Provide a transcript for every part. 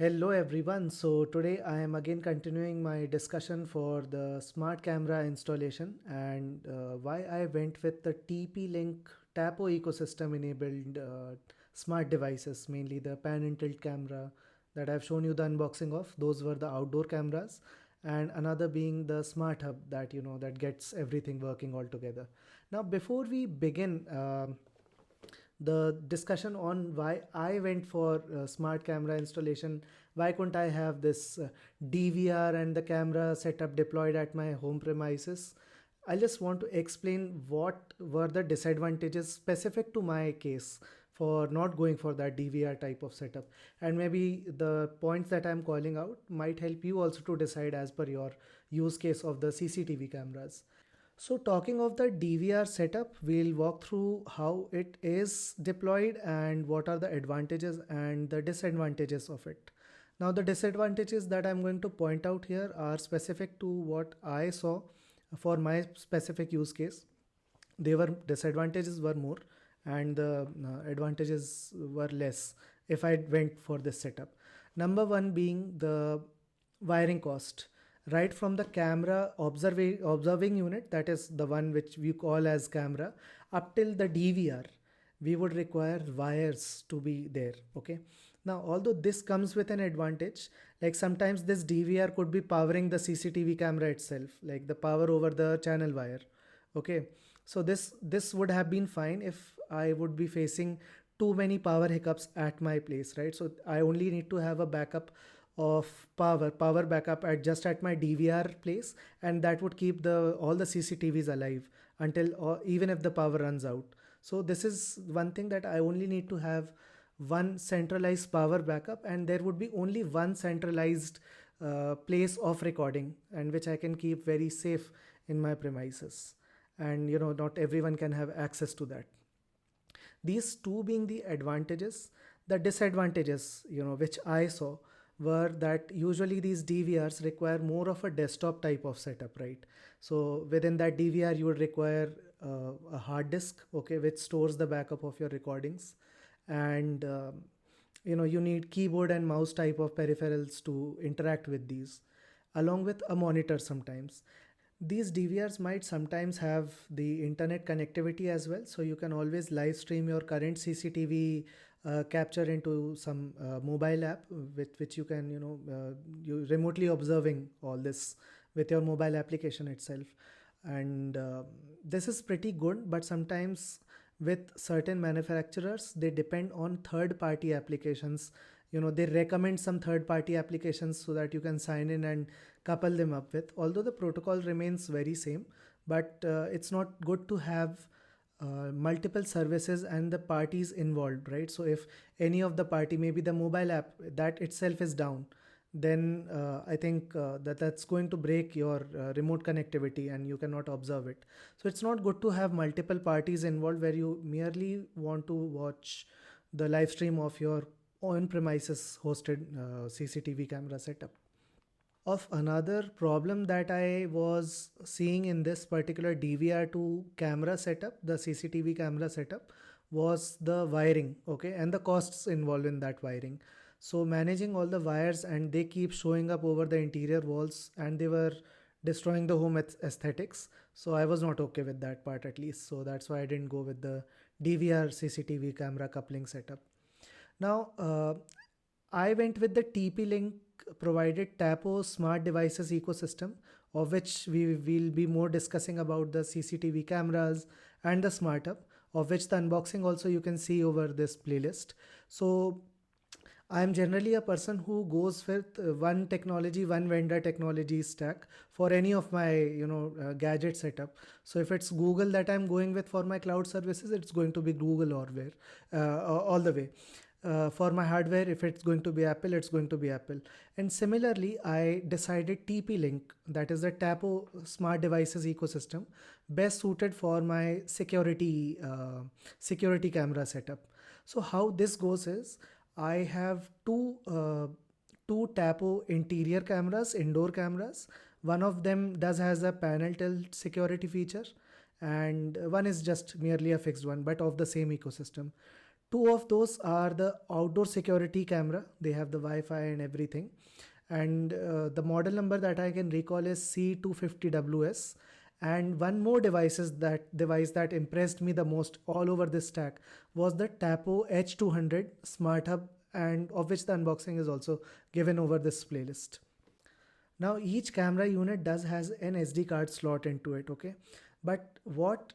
Hello everyone. So today I am again continuing my discussion for the smart camera installation and why I went with the TP-Link Tapo ecosystem enabled smart devices, mainly the pan and tilt camera that I've shown you the unboxing of. Those were the outdoor cameras, and another being the smart hub that that gets everything working all together. Now before we begin, the discussion on why I went for smart camera installation. Why couldn't I have this DVR and the camera setup deployed at my home premises? I just want to explain what were the disadvantages specific to my case for not going for that DVR type of setup. And maybe the points that I'm calling out might help you also to decide as per your use case of the CCTV cameras. So talking of the DVR setup, we'll walk through how it is deployed and what are the advantages and the disadvantages of it. Now the disadvantages that I'm going to point out here are specific to what I saw for my specific use case. Disadvantages were more and the advantages were less if I went for this setup. Number one being the wiring cost. Right from the camera observing unit, that is the one which we call as camera, up till the DVR, we would require wires to be there. Okay. Now, although this comes with an advantage, like sometimes this DVR could be powering the CCTV camera itself, like the power over the channel wire. Okay. So this would have been fine if I would be facing too many power hiccups at my place, right? So I only need to have a backup of power backup at my DVR place, and that would keep the all the CCTVs alive until, or even if the power runs out. So this is one thing, that I only need to have one centralized power backup, and there would be only one centralized place of recording, and which I can keep very safe in my premises. And not everyone can have access to that. These two being the advantages. The disadvantages, which I saw, were that usually these DVRs require more of a desktop type of setup, right? So within that DVR, you would require a hard disk, okay, which stores the backup of your recordings, and you need keyboard and mouse type of peripherals to interact with these, along with a monitor sometimes. These DVRs might sometimes have the internet connectivity as well, so you can always live stream your current CCTV capture into some mobile app with which you can you remotely observing all this with your mobile application itself. And this is pretty good, but sometimes with certain manufacturers, they depend on third party applications. They recommend some third party applications so that you can sign in and couple them up with, although the protocol remains very same. But it's not good to have multiple services and the parties involved, right? So if any of the party, maybe the mobile app that itself is down, then I think that's going to break your remote connectivity and you cannot observe it. So it's not good to have multiple parties involved where you merely want to watch the live stream of your on premises hosted CCTV camera setup. Of another problem that I was seeing in this particular DVR to camera setup, the CCTV camera setup, was the wiring, okay, and the costs involved in that wiring. So managing all the wires, and they keep showing up over the interior walls, and they were destroying the home aesthetics. So I was not okay with that part, at least. So that's why I didn't go with the DVR CCTV camera coupling setup. Now, I went with the TP-Link provided Tapo smart devices ecosystem, of which we will be more discussing about the CCTV cameras and the smart hub, of which the unboxing also you can see over this playlist. So I am generally a person who goes with one technology, one vendor technology stack for any of my gadget setup. So if it's Google that I'm going with for my cloud services, it's going to be Google or where all the way. For my hardware, if it's going to be Apple, it's going to be Apple. And similarly, I decided TP-Link, that is the Tapo smart devices ecosystem, best suited for my security camera setup. So how this goes is, I have two Tapo interior cameras, indoor cameras. One of them has a panel tilt security feature, and one is just merely a fixed one, but of the same ecosystem. Two of those are the outdoor security camera. They have the Wi-Fi and everything. And the model number that I can recall is C250WS. And one more device that impressed me the most all over this stack was the Tapo H200 Smart Hub, and of which the unboxing is also given over this playlist. Now each camera unit does has an SD card slot into it, okay? But what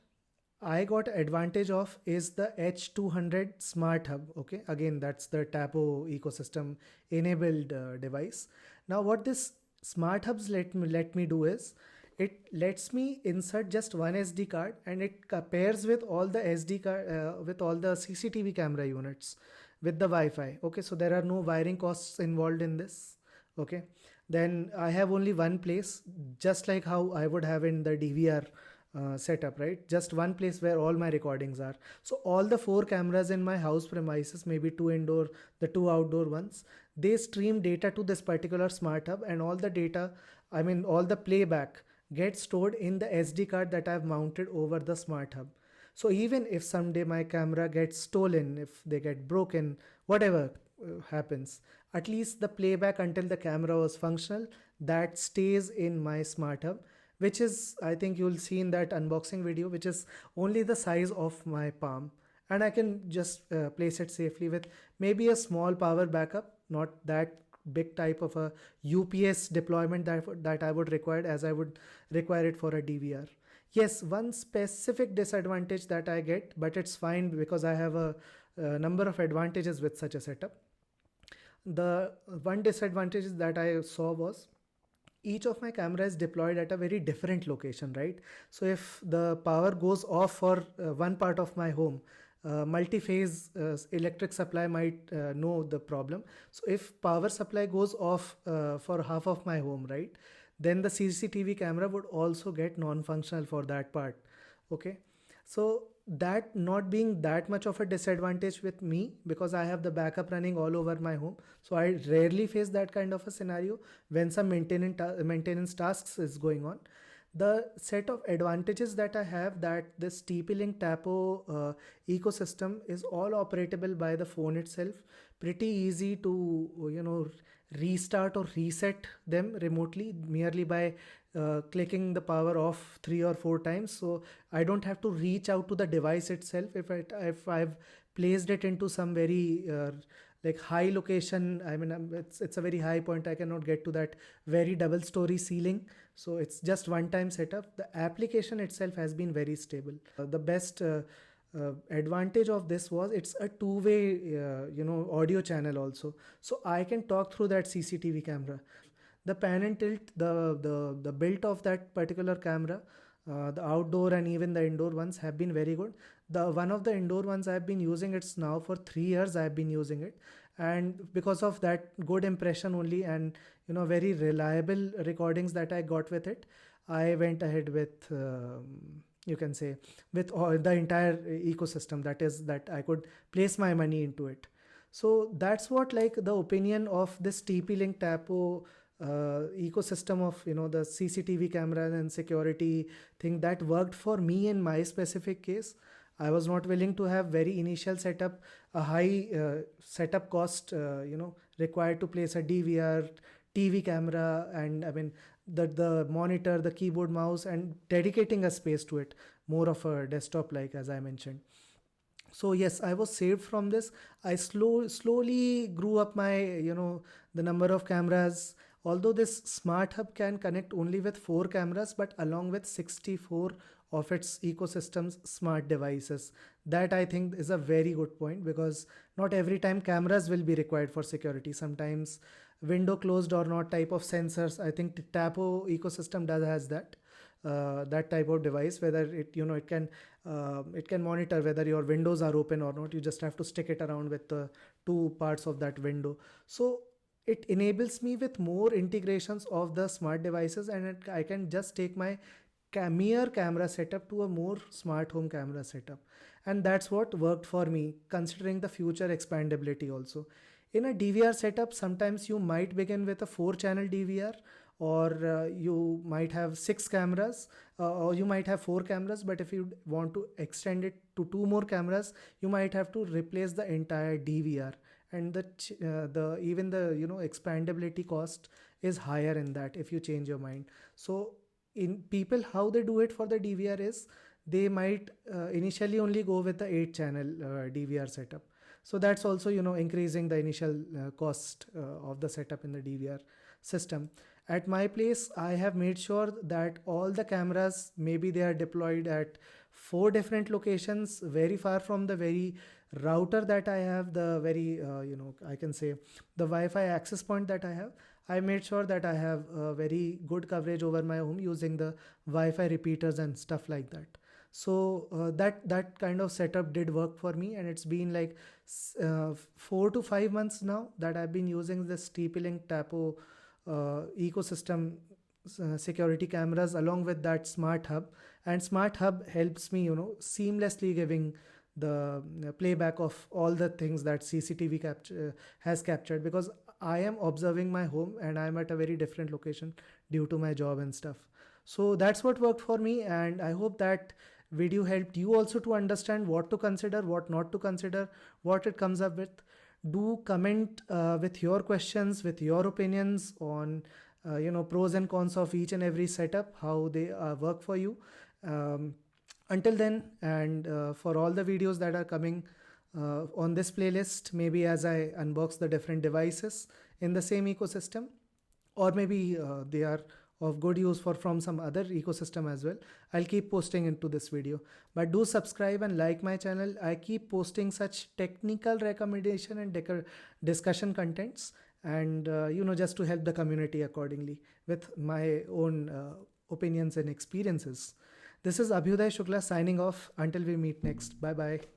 I got advantage of is the H200 Smart Hub, okay? Again, that's the Tapo ecosystem enabled device. Now what this Smart Hubs let me do is, it lets me insert just one SD card, and it pairs with all the SD card with all the CCTV camera units with the Wi-Fi. Okay, so there are no wiring costs involved in this. Okay, then I have only one place, just like how I would have in the DVR setup, right? Just one place where all my recordings are. So all the four cameras in my house premises, maybe two indoor, the two outdoor ones, they stream data to this particular smart hub, and all the data, I mean all the playback, gets stored in the SD card that I've mounted over the smart hub. So even if someday my camera gets stolen, if they get broken, whatever happens, at least the playback until the camera was functional, that stays in my smart hub, which is, I think you'll see in that unboxing video, which is only the size of my palm. And I can just place it safely with maybe a small power backup, not that big type of a UPS deployment that I would require as I would require it for a DVR. Yes, one specific disadvantage that I get, but it's fine because I have a number of advantages with such a setup. The one disadvantage that I saw was each of my camera is deployed at a very different location, right? So if the power goes off for one part of my home, multi-phase electric supply might know the problem. So if power supply goes off for half of my home, right, then the CCTV camera would also get non-functional for that part. Okay, so that not being that much of a disadvantage with me, because I have the backup running all over my home, so I rarely face that kind of a scenario when some maintenance tasks is going on. The set of advantages that I have, that this TP-Link Tapo ecosystem is all operatable by the phone itself, pretty easy to restart or reset them remotely merely by clicking the power off 3 or 4 times. So I don't have to reach out to the device itself if I've placed it into some very like high location. I mean, it's a very high point, I cannot get to that very double story ceiling, so it's just one time setup. The application itself has been very stable. The best advantage of this was it's a two-way audio channel also, so I can talk through that CCTV camera. The pan and tilt, the build of that particular camera, the outdoor and even the indoor ones have been very good. The one of the indoor ones I've been using, it's now for 3 years I've been using it, and because of that good impression only, and very reliable recordings that I got with it, I went ahead with you can say with all the entire ecosystem, that is that I could place my money into it. So that's what, like, the opinion of this TP-Link Tapo ecosystem of the CCTV cameras and security thing that worked for me in my specific case. I was not willing to have very initial setup, a high setup cost required to place a DVR TV camera, and I mean the monitor, the keyboard, mouse, and dedicating a space to it, more of a desktop like, as I mentioned. So yes, I was saved from this. I slowly grew up my the number of cameras. Although this smart hub can connect only with 4 cameras, but along with 64 of its ecosystem's smart devices. That I think is a very good point, because not every time cameras will be required for security. Sometimes window closed or not type of sensors. I think the Tapo ecosystem does has that type of device, whether it can monitor whether your windows are open or not. You just have to stick it around with the 2 parts of that window. So it enables me with more integrations of the smart devices, and I can just take my mere camera setup to a more smart home camera setup. And that's what worked for me, considering the future expandability also. In a DVR setup, sometimes you might begin with a 4-channel DVR, or you might have 6 cameras, or you might have 4 cameras, but if you want to extend it to 2 more cameras, you might have to replace the entire DVR, and the even the expandability cost is higher in that if you change your mind. So in people, how they do it for the DVR is they might initially only go with the 8 channel DVR setup. So that's also increasing the initial cost of the setup in the DVR system. At my place, I have made sure that all the cameras, maybe they are deployed at 4 different locations, very far from the very router that I have, the very I can say the Wi-Fi access point that I have. I made sure that I have very good coverage over my home using the Wi-Fi repeaters and stuff like that. So that kind of setup did work for me, and it's been like 4 to 5 months now that I've been using this TP-Link Tapo ecosystem security cameras along with that Smart Hub. And Smart Hub helps me seamlessly giving the playback of all the things that CCTV has captured, because I am observing my home and I'm at a very different location due to my job and stuff. So that's what worked for me, and I hope that video helped you also to understand what to consider, what not to consider, what it comes up with. Do comment with your questions, with your opinions on pros and cons of each and every setup, how they work for you. Until then, and for all the videos that are coming on this playlist, maybe as I unbox the different devices in the same ecosystem, or maybe they are of good use from some other ecosystem as well, I'll keep posting into this video. But do subscribe and like my channel. I keep posting such technical recommendation and discussion contents, and just to help the community accordingly with my own opinions and experiences. This is Abhyuday Shukla signing off. Until we meet next. Bye bye.